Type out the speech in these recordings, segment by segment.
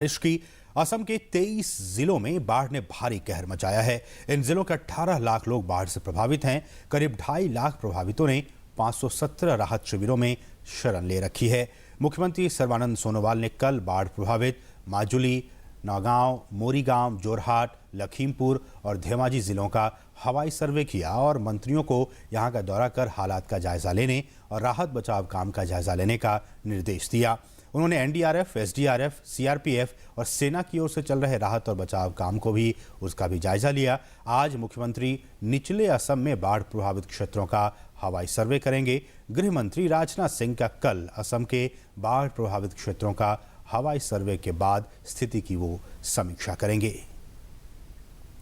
बारिश की असम के 23 जिलों में बाढ़ ने भारी कहर मचाया है। इन जिलों के 18 लाख लोग बाढ़ से प्रभावित हैं। करीब 2.5 लाख प्रभावितों ने 517 राहत शिविरों में शरण ले रखी है। मुख्यमंत्री सर्बानंद सोनोवाल ने कल बाढ़ प्रभावित माजुली, नौगांव, मोरीगांव, जोरहाट, लखीमपुर और धेमाजी जिलों का हवाई सर्वे किया और मंत्रियों को यहां का दौरा कर हालात का जायजा लेने और राहत बचाव काम का जायजा लेने का निर्देश दिया। उन्होंने एनडीआरएफ, एसडीआरएफ, सीआरपीएफ और सेना की ओर से चल रहे राहत और बचाव काम को भी जायजा लिया। आज मुख्यमंत्री निचले असम में बाढ़ प्रभावित क्षेत्रों का हवाई सर्वे करेंगे। गृह मंत्री राजनाथ सिंह का कल असम के बाढ़ प्रभावित क्षेत्रों का हवाई सर्वे के बाद स्थिति की वो समीक्षा करेंगे।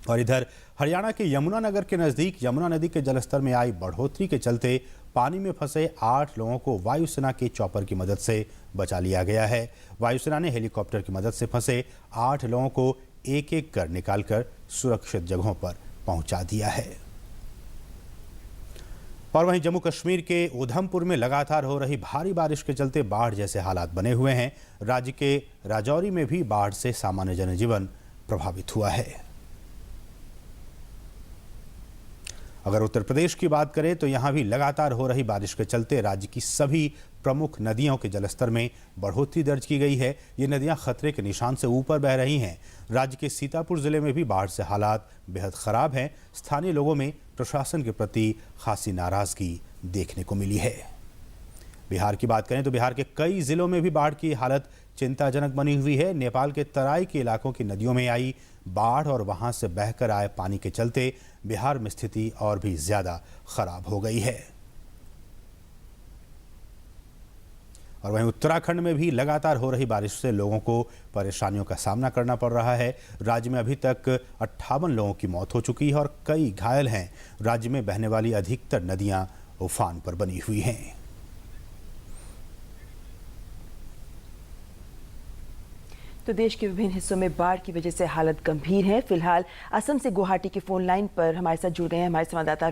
और इधर हरियाणा के यमुनानगर के नजदीक यमुना नदी के जलस्तर में आई बढ़ोतरी के चलते पानी में फंसे 8 लोगों को वायुसेना के चॉपर की मदद से बचा लिया गया है। वायुसेना ने हेलीकॉप्टर की मदद से फंसे 8 लोगों को एक एक कर निकालकर सुरक्षित जगहों पर पहुंचा दिया है। और वहीं जम्मू कश्मीर के उधमपुर में लगातार हो रही भारी बारिश के चलते बाढ़ जैसे हालात बने हुए हैं। राज्य के राजौरी में भी बाढ़ से सामान्य जनजीवन प्रभावित हुआ है। अगर उत्तर प्रदेश की बात करें तो यहां भी लगातार हो रही बारिश के चलते राज्य की सभी प्रमुख नदियों के जलस्तर में बढ़ोतरी दर्ज की गई है। ये नदियां खतरे के निशान से ऊपर बह रही हैं। राज्य के सीतापुर जिले में भी बाढ़ से हालात बेहद खराब हैं। स्थानीय लोगों में प्रशासन के प्रति खासी नाराजगी देखने को मिली है। बिहार की बात करें तो बिहार के कई जिलों में भी बाढ़ की हालत चिंताजनक बनी हुई है। नेपाल के तराई के इलाकों की नदियों में आई बाढ़ और वहां से बहकर आए पानी के चलते बिहार में स्थिति और भी ज्यादा खराब हो गई है। और वहीं उत्तराखंड में भी लगातार हो रही बारिश से लोगों को परेशानियों का सामना करना पड़ रहा है। राज्य में अभी तक 58 लोगों की मौत हो चुकी है और कई घायल हैं। राज्य में बहने वाली अधिकतर नदियां उफान पर बनी हुई हैं। तो देश के विभिन्न हिस्सों में बाढ़ की वजह से हालत गंभीर है। फिलहाल असम से गुवाहाटी की फोन लाइन पर हमारे साथ जुड़ गए हैं हमारे संवाददाता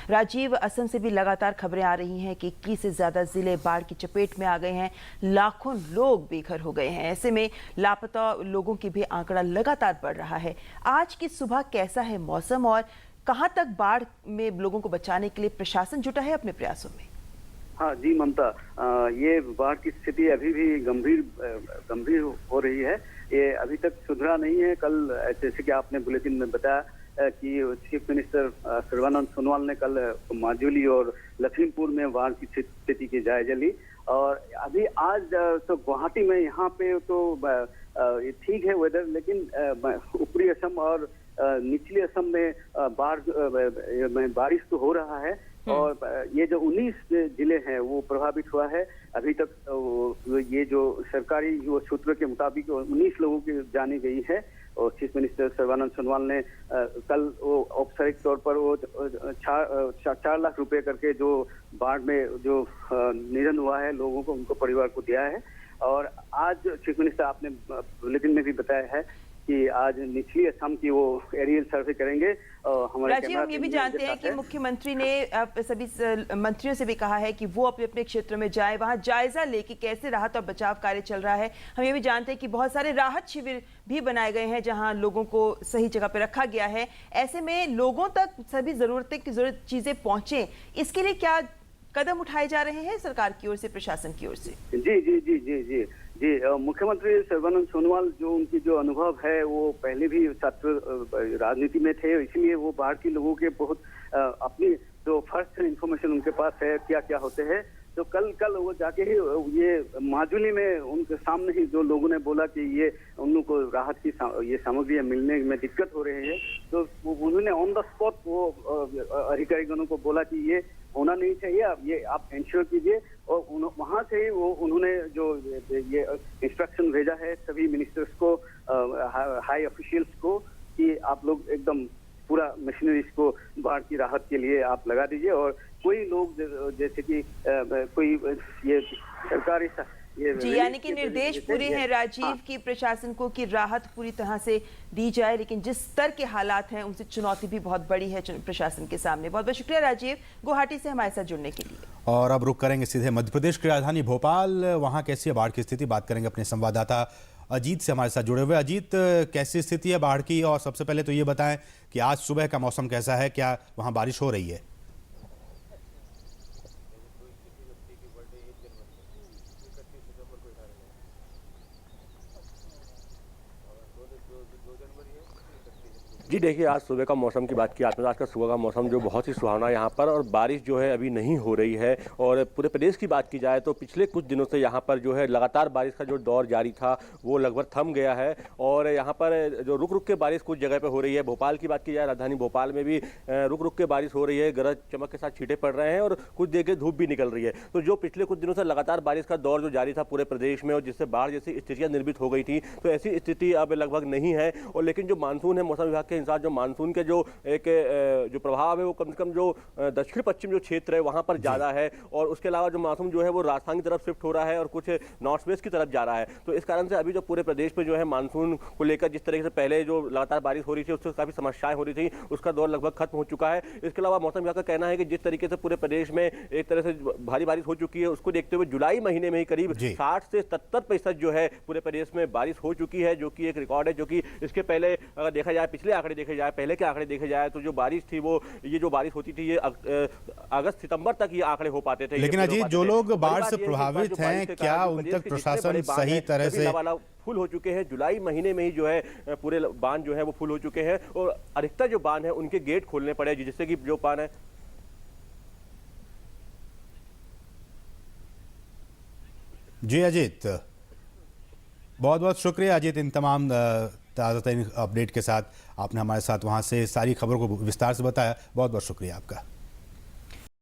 राजीव। असम से भी लगातार खबरें आ रही हैं कि 21 से ज्यादा जिले बाढ़ की चपेट में आ गए हैं। लाखों लोग बेघर हो गए हैं। ऐसे में लापता लोगों की भी आंकड़ा लगातार बढ़ रहा है। आज की सुबह कैसा है मौसम और कहां तक बाढ़ में लोगों को बचाने के लिए प्रशासन जुटा है अपने प्रयासों में? हाँ जी ममता, ये बाढ़ की स्थिति अभी भी गंभीर हो रही है। ये अभी तक सुधरा नहीं है। कल जैसे कि आपने बुलेटिन में बताया कि चीफ मिनिस्टर सर्बानंद सोनोवाल ने कल माजुली और लखीमपुर में बाढ़ की स्थिति की जायजा ली। और अभी आज तो गुवाहाटी में यहाँ पे तो ठीक है वेदर, लेकिन ऊपरी असम और निचली असम में बारिश तो हो रहा है। और ये जो 19 जिले हैं वो प्रभावित हुआ है। अभी तक ये जो सरकारी जो सूत्रों के मुताबिक 19 लोगों की जानी गई है। और चीफ मिनिस्टर सर्बानंद सोनोवाल ने कल वो औपचारिक तौर पर वो 4 लाख रुपए करके जो बाढ़ में जो निधन हुआ है लोगों को, उनको परिवार को दिया है। और आज चीफ मिनिस्टर आपने बुलेटिन में भी बताया है कि आज निचली असम की वो एरियल सर्वे करेंगे। राजीव, हम ये भी जानते हैं कि मुख्यमंत्री ने सभी मंत्रियों से भी कहा है कि वो अपने अपने क्षेत्र में जाए, वहां जायजा ले कि कैसे राहत और बचाव कार्य चल रहा है। हम ये भी जानते हैं कि बहुत सारे राहत शिविर भी बनाए गए हैं जहां लोगों को सही जगह पे रखा गया है। ऐसे में लोगों तक सभी जरूरत चीजें पहुंचे, इसके लिए क्या कदम उठाए जा रहे हैं सरकार की ओर से, प्रशासन की ओर से? जी, मुख्यमंत्री सर्बानंद सोनोवाल जो उनकी जो अनुभव है वो पहले भी छात्र राजनीति में थे, इसलिए वो बाहर के लोगों के बहुत अपनी जो फर्स्ट इंफॉर्मेशन उनके पास है क्या क्या होते हैं। तो कल वो जाके ही ये माजुली में उनके सामने ही जो लोगों ने बोला कि ये उन लोगों को राहत की ये सामग्रियां मिलने में दिक्कत हो रही है, तो उन्होंने ऑन द स्पॉट वो अधिकारीगणों को बोला कि ये होना नहीं चाहिए, अब ये आप इंश्योर कीजिए। और वहां से ही वो उन्होंने जो ये इंस्ट्रक्शन भेजा है सभी मिनिस्टर्स को, हाई ऑफिशियल्स को, कि आप लोग एकदम पूरा मशीनरीज को बाढ़ की राहत के लिए आप लगा दीजिए। और कोई लोग जैसे कि कोई ये सरकारी जी, यानी कि निर्देश पूरे हैं राजीव की प्रशासन को कि राहत पूरी तरह से दी जाए, लेकिन जिस स्तर के हालात हैं उनसे चुनौती भी बहुत बड़ी है प्रशासन के सामने। बहुत बहुत शुक्रिया राजीव, गुवाहाटी से हमारे साथ जुड़ने के लिए। और अब रुक करेंगे सीधे मध्य प्रदेश की राजधानी भोपाल। वहां कैसी है बाढ़ की स्थिति, बात करेंगे अपने संवाददाता अजीत से हमारे साथ जुड़े हुए। अजीत, कैसी स्थिति है बाढ़ की, और सबसे पहले तो ये बताएं कि आज सुबह का मौसम कैसा है, क्या वहां बारिश हो रही है? जी देखिए, आज सुबह का मौसम की बात की आपने, आज का सुबह का मौसम जो बहुत ही सुहावना है यहाँ पर, और बारिश जो है अभी नहीं हो रही है। और पूरे प्रदेश की बात की जाए तो पिछले कुछ दिनों से यहाँ पर जो है लगातार बारिश का जो दौर जारी था वो लगभग थम गया है। और यहाँ पर जो रुक रुक के बारिश कुछ जगह पे हो रही है। भोपाल की बात की जाए, राजधानी भोपाल में भी रुक रुक के बारिश हो रही है, गरज चमक के साथ छींटे पड़ रहे हैं और कुछ देर के धूप भी निकल रही है। तो जो पिछले कुछ दिनों से लगातार बारिश का दौर जो जारी था पूरे प्रदेश में, और जिससे बाढ़ जैसी स्थितियाँ निर्मित हो गई थी, तो ऐसी स्थिति अब लगभग नहीं है। और लेकिन जो मानसून है, मौसम विभाग के अनुसार जो मानसून के जो एक जो प्रभाव है वो कम से कम जो दक्षिण पश्चिम जो क्षेत्र है वहां पर ज्यादा है। और उसके अलावा जो मानसून जो है वो राजस्थान की तरफ शिफ्ट हो रहा है और कुछ नॉर्थ वेस्ट की तरफ जा रहा है। तो इस कारण से अभी जो पूरे प्रदेश में जो है मानसून को लेकर जिस तरीके से पहले जो लगातार बारिश हो रही थी उससे काफी समस्याएं हो रही थी, उसका दौर लगभग खत्म हो चुका है। इसके अलावा मौसम विभाग का कहना है कि जिस तरीके से पूरे प्रदेश में एक तरह से भारी बारिश हो चुकी है, उसको देखते हुए जुलाई महीने में ही करीब 60 से 70% जो है पूरे प्रदेश में बारिश हो चुकी है, जो कि एक रिकॉर्ड है। जो कि इसके पहले अगर देखा जाए, पिछले आंकड़े देखे जाए, पहले के आंकड़े देखे जाए, तो जो बारिश थी वो ये जो बारिश होती थी ये अगस्त सितंबर तक ये आंकड़े हो पाते थे। लेकिन अजीत, जो लोग बाढ़ से प्रभावित हैं, क्या उन तक प्रशासन सही तरह से फुल हो चुके हैं? जुलाई महीने में ही जो है पूरे बांध जो है वो फुल हो चुके हैं, और अधिकतर जो बांध है उनके गेट खोलने पड़े, जिससे कि जो पानी है। जी अजीत, बहुत बहुत शुक्रिया अजीत, इन तमाम ताज़ा अपडेट के साथ आपने हमारे साथ वहां से सारी खबरों को विस्तार से बताया। बहुत बहुत शुक्रिया आपका।